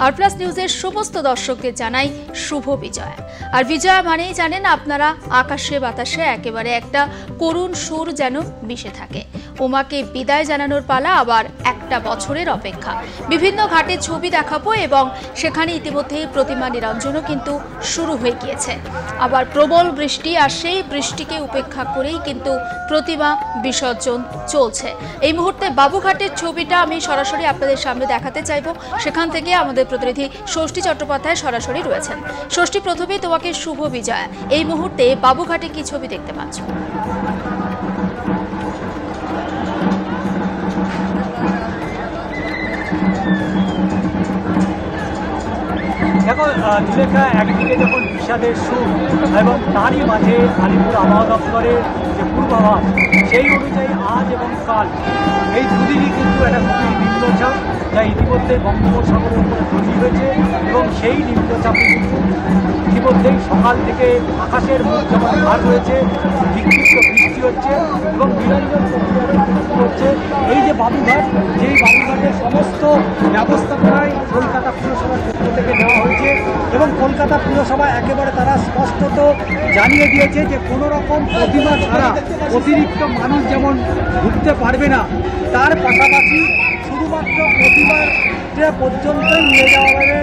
আর plus নিউজের সমস্ত দর্শকদের জানাই শুভ বিজয়। আর বিজয় মানেই জানেন আপনারা, আকাশে বাতাসে একেবারে একটা করুণ সুর যেন মিশে থাকে। উমাকে বিদায় জানানোর পালা, আবার একটা বছরের অপেক্ষা। বিভিন্ন ঘাটের ছবি দেখাবো এবং সেখানে ইতিমধ্যে প্রতিমা নিরঞ্জনও কিন্তু শুরু হয়ে গিয়েছে। আবার প্রবল বৃষ্টি, আর সেই বৃষ্টিকে উপেক্ষা করেই কিন্তু প্রতিমা বিসর্জন চলছে। এই মুহূর্তে বাবুঘাটের ছবিটা আমি সরাসরি আপনাদের সামনে দেখাতে চাইবো। সেখান থেকে আমাদের প্রতিনিধি ষষ্ঠী চট্টোপাধ্যায় সরাসরি রয়েছেন। ষষ্ঠী, প্রথমেই তোমাকে শুভ বিজয়। এই মুহূর্তে বাবুঘাটে কি ছবি দেখতে পাচ্ছ? দেখো নীলেখা, একদিকে যখন বিষাদের সুর এবং তারই মাঝে আলিপুর আবহাওয়া দপ্তরের যে পূর্বাভাস, সেই অনুযায়ী আজ এবং কাল এই দুদিনই কিন্তু একটা খুবই নিম্নচাপ, যা ইতিমধ্যে বঙ্গোপসাগরের উপরে তৈরি হয়েছে। এবং সেই নিম্নচাপে কিন্তু ইতিমধ্যেই সকাল থেকে আকাশের মুখ যেমন ভার হয়েছে, বিক্ষিপ্ত বৃষ্টি হচ্ছে এবং নিরঞ্জন প্রক্রিয়া হচ্ছে। এই যে বাবুঘাট, যেই বাবুঘাটের সমস্ত ব্যবস্থাপনায় কলকাতা পুরসভার পক্ষ থেকে নেওয়া হয়েছে এবং কলকাতা পুরসভা একেবারে তারা স্পষ্টত জানিয়ে দিয়েছে যে কোনো রকম প্রতিমা ছাড়া অতিরিক্ত মানুষ যেমন ঢুকতে পারবে না, তার পাশাপাশি শুধুমাত্র প্রতিমাটা পর্যন্তই নিয়ে যাওয়া হবে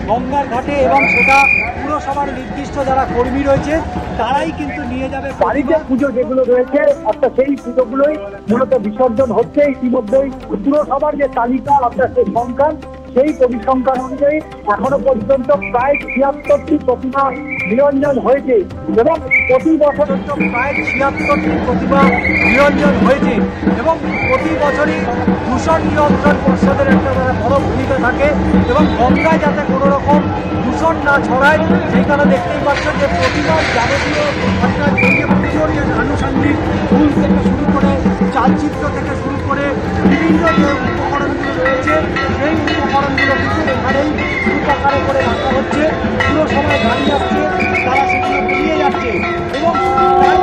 গঙ্গার ঘাটে এবং সেটা পুরসভার নির্দিষ্ট যারা কর্মী রয়েছে তারাই কিন্তু নিয়ে যাবে। বাড়িতে পুজো যেগুলো রয়েছে অর্থাৎ সেই পুজোগুলোই মূলত বিসর্জন হচ্ছে। ইতিমধ্যেই পুরসভার যে তালিকা অর্থাৎ সেই সংখ্যা, সেই পরিসংখ্যান অনুযায়ী এখনো পর্যন্ত প্রায় ৭৬টি প্রতিমা নিরঞ্জন হয়েছে এবং প্রতি বছর প্রায় ৭৬টি প্রতিমা নিরঞ্জন হয়েছে এবং প্রতি বছরই দূষণ নিয়ন্ত্রণ পর্ষদের একটা বড় ভূমিকা থাকে এবং গঙ্গায় যাতে কোনো রকম দূষণ না ছড়ায় সেই কারণে দেখতেই পাচ্ছেন যে প্রতিমার যাবতীয় অর্থাৎ পুজোর যে আনুষঙ্গিক ফুল থেকে শুরু করে চালচিত্র থেকে শুরু করে বিভিন্ন যে উপকরণগুলো রয়েছে সেই উপকরণগুলো কিন্তু এখানেই সুপাকারে করে রাখা হচ্ছে। পুরো সময় গাড়ি আসছে, তারা সেগুলো পেরিয়ে যাচ্ছে এবং তার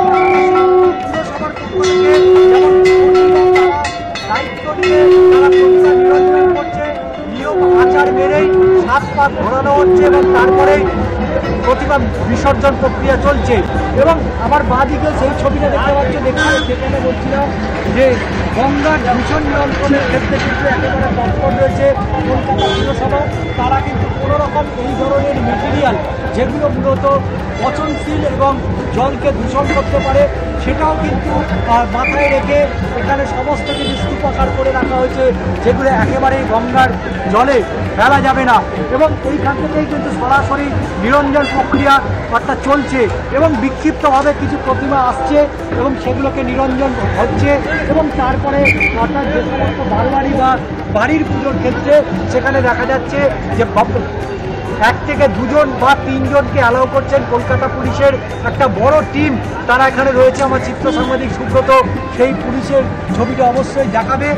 পুরসভার পক্ষ থেকে যেমন দায়িত্ব নিয়ে তারা প্রতিমা নিরঞ্জন করছে, নিয়ম আচার মেনেই 7 পাক ঘোরানো হচ্ছে এবং তারপরেই প্রতিমা বিসর্জন প্রক্রিয়া চলছে। এবং আমার বাঁদিকে সেই ছবিটা দেখতে পাচ্ছি, সেখানে বলছিলাম যে গঙ্গার দূষণ নিয়ন্ত্রণের ক্ষেত্রে কিন্তু একেবারে তৎপর রয়েছে কলকাতা পুরসভা। তারা কিন্তু কোনোরকম এই ধরনের মেটেরিয়াল যেগুলো মূলত পচনশীল এবং জলকে দূষণ করতে পারে সেটাও কিন্তু মাথায় রেখে এখানে সমস্ত কিছু স্তূপাকার করে রাখা হয়েছে, যেগুলো একেবারেই গঙ্গার জলে ফেলা যাবে না। এবং এইখান থেকেই কিন্তু সরাসরি নিরঞ্জন প্রক্রিয়া অর্থাৎ চলছে এবং বিক্ষিপ্তভাবে কিছু প্রতিমা আসছে এবং সেগুলোকে নিরঞ্জন হচ্ছে এবং তারপরে অর্থাৎ যে সমস্ত বারবাড়ি বা বাড়ির পুজোর ক্ষেত্রে সেখানে দেখা যাচ্ছে যে 1 থেকে 2 জন বা 3 জনকে অ্যালাউ করছেন কলকাতা পুলিশের একটা বড় টিম, তারা এখানে রয়েছে। আমার চিত্র সাংবাদিক সুব্রত সেই পুলিশের ছবিটা অবশ্যই দেখাবে।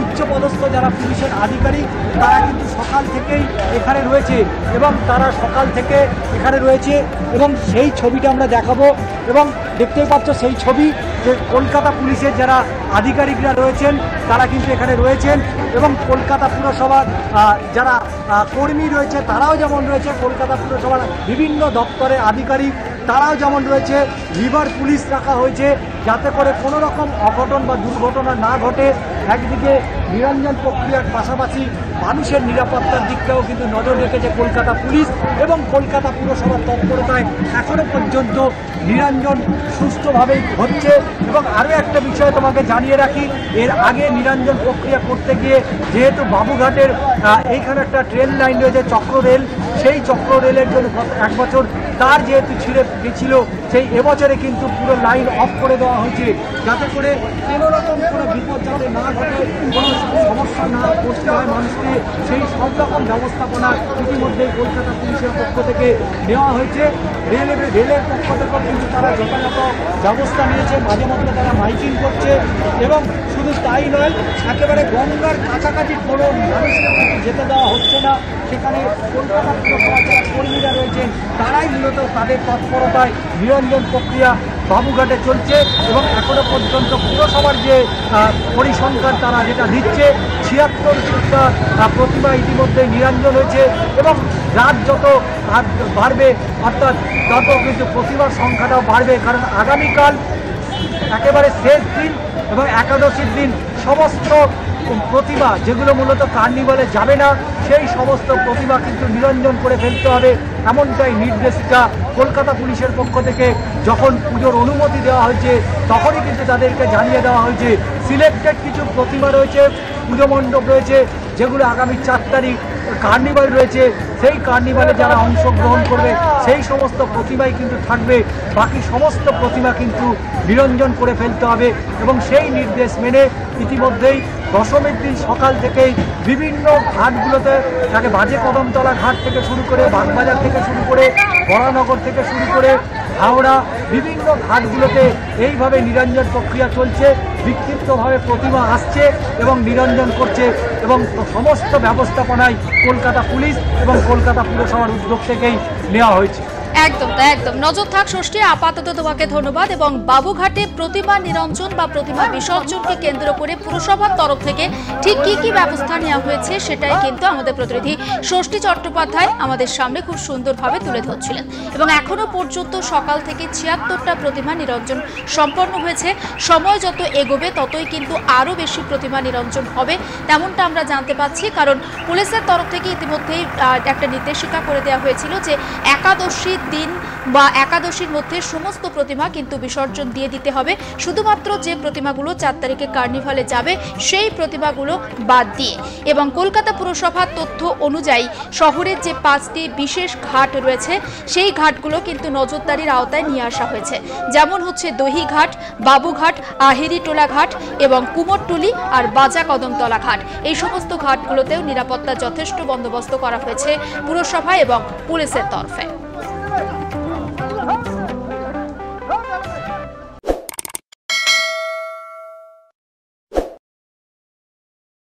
উচ্চপদস্থ যারা পুলিশের আধিকারিক তারা কিন্তু সকাল থেকেই এখানে রয়েছে এবং তারা সকাল থেকে এখানে রয়েছে এবং সেই ছবিটা আমরা দেখাবো। এবং দেখতেই পাচ্ছ সেই ছবি যে কলকাতা পুলিশের যারা আধিকারিকরা রয়েছেন তারা কিন্তু এখানে রয়েছেন এবং কলকাতা পুরসভার যারা কর্মী রয়েছে তারাও যেমন রয়েছে, কলকাতা পুরসভার বিভিন্ন দপ্তরের আধিকারিক তারাও যেমন রয়েছে। রিভার পুলিশ রাখা হয়েছে যাতে করে কোনো রকম অঘটন বা দুর্ঘটনা না ঘটে। একদিকে নিরঞ্জন প্রক্রিয়ার পাশাপাশি মানুষের নিরাপত্তার দিকটাও কিন্তু নজর রেখেছে কলকাতা পুলিশ এবং কলকাতা পুরসভার তৎপরতায় এখনও পর্যন্ত নিরঞ্জন সুষ্ঠুভাবেই হচ্ছে। এবং আরও একটা বিষয় তোমাকে জানিয়ে রাখি, এর আগে নিরঞ্জন প্রক্রিয়া করতে গিয়ে যেহেতু বাবুঘাটের এইখানে একটা ট্রেন লাইন রয়েছে চক্র রেল, সেই চক্র রেলের জন্য গত 1 বছর তার যেহেতু ছিঁড়ে গেছিল, সেই এবছরে কিন্তু পুরো লাইন অফ করে দেওয়া হয়েছে যাতে করে কোনো রকম কোনো বিপদ যাতে না ঘটে, কোনো সমস্যা না করতে হয় মানুষকে, সেই সব রকম ব্যবস্থাপনা ইতিমধ্যেই কলকাতা পুলিশের পক্ষ থেকে নেওয়া হয়েছে। রেলের পক্ষ থেকেও কিন্তু তারা যথাযথ ব্যবস্থা নিয়েছে, মাঝে মধ্যে তারা মাইকিং করছে এবং শুধু তাই নয়, একেবারে গঙ্গার কাছাকাছি কোনো মানুষকে যেতে দেওয়া হচ্ছে না। সেখানে কলকাতা পুরসভার যারা কর্মীরা রয়েছেন তারাই মূলত তাদের তৎপরতায় নিরঞ্জন প্রক্রিয়া বাবুঘাটে চলছে এবং এখনো পর্যন্ত পুরসভার যে পরিসংখ্যান তারা যেটা দিচ্ছে ৭৬টা প্রতিমা ইতিমধ্যে নিরঞ্জন হয়েছে এবং রাত যত বাড়বে অর্থাৎ তত কিন্তু প্রতিমার সংখ্যাটাও বাড়বে, কারণ আগামীকাল একেবারে শেষ দিন এবং একাদশীর দিন সমস্ত প্রতিমা যেগুলো মূলত কার্নিভালে যাবে না সেই সমস্ত প্রতিমা কিন্তু নিরঞ্জন করে ফেলতে হবে, এমনটাই নির্দেশিকা কলকাতা পুলিশের পক্ষ থেকে যখন পুজোর অনুমতি দেওয়া হয়েছে তখনই কিন্তু তাদেরকে জানিয়ে দেওয়া হয়েছে সিলেক্টেড কিছু প্রতিমা রয়েছে, পুজো মণ্ডপ রয়েছে যেগুলো আগামী ৪ তারিখ কার্নিভাল রয়েছে, সেই কার্নিভালে যারা অংশগ্রহণ করবে সেই সমস্ত প্রতিমাই কিন্তু থাকবে, বাকি সমস্ত প্রতিমা কিন্তু নিরঞ্জন করে ফেলতে হবে এবং সেই নির্দেশ মেনে ইতিমধ্যেই দশমীর দিন সকাল থেকেই বিভিন্ন ঘাটগুলোতে তাকে বাজে কদমতলা ঘাট থেকে শুরু করে বাগবাজার থেকে শুরু করে বরানগর থেকে শুরু করে হাওড়া বিভিন্ন ঘাটগুলোতে এইভাবে নিরঞ্জন প্রক্রিয়া চলছে, বিক্ষিপ্তভাবে প্রতিমা আসছে এবং নিরঞ্জন করছে এবং সমস্ত ব্যবস্থাপনায় কলকাতা পুলিশ এবং কলকাতা পুরসভার উদ্যোগ থেকেই নেওয়া হয়েছে। একদম তাই, একদম নজর থাক ষষ্ঠী। আপাতত তোমাকে ধন্যবাদ। এবং বাবুঘাটে প্রতিমা নিরঞ্জন বা প্রতিমা বিসর্জনকে কেন্দ্র করে পুরসভার তরফ থেকে ঠিক কি কি ব্যবস্থা নেওয়া হয়েছে সেটাই কিন্তু আমাদের প্রতিনিধি ষষ্ঠী চট্টোপাধ্যায় আমাদের সামনে খুব সুন্দরভাবে তুলে ধরছিলেন এবং এখনো পর্যন্ত সকাল থেকে ৭৬টা প্রতিমা নিরঞ্জন সম্পন্ন হয়েছে। সময় যত এগোবে ততই কিন্তু আরও বেশি প্রতিমা নিরঞ্জন হবে তেমনটা আমরা জানতে পাচ্ছি, কারণ পুলিশের তরফ থেকে ইতিমধ্যেই একটা নির্দেশিকা করে দেওয়া হয়েছিল যে একাদশীর দিন বা একাদশীর মধ্যে সমস্ত প্রতিমা কিন্তু বিসর্জন দিয়ে দিতে হবে, শুধুমাত্র যে প্রতিমাগুলো ৪ তারিখে কার্নিভালে যাবে সেই প্রতিমাগুলো বাদ দিয়ে। এবং কলকাতা পুরসভার তথ্য অনুযায়ী শহরের যে ৫টি বিশেষ ঘাট রয়েছে সেই ঘাটগুলো কিন্তু নজরদারির আওতায় নিয়ে আসা হয়েছে, যেমন হচ্ছে দহিঘাট, বাবুঘাট, আহিরিটোলা ঘাট এবং কুমোরটুলি আর বাজা কদমতলা ঘাট। এই সমস্ত ঘাটগুলোতেও নিরাপত্তা যথেষ্ট বন্দোবস্ত করা হয়েছে পুরসভা এবং পুলিশের তরফে।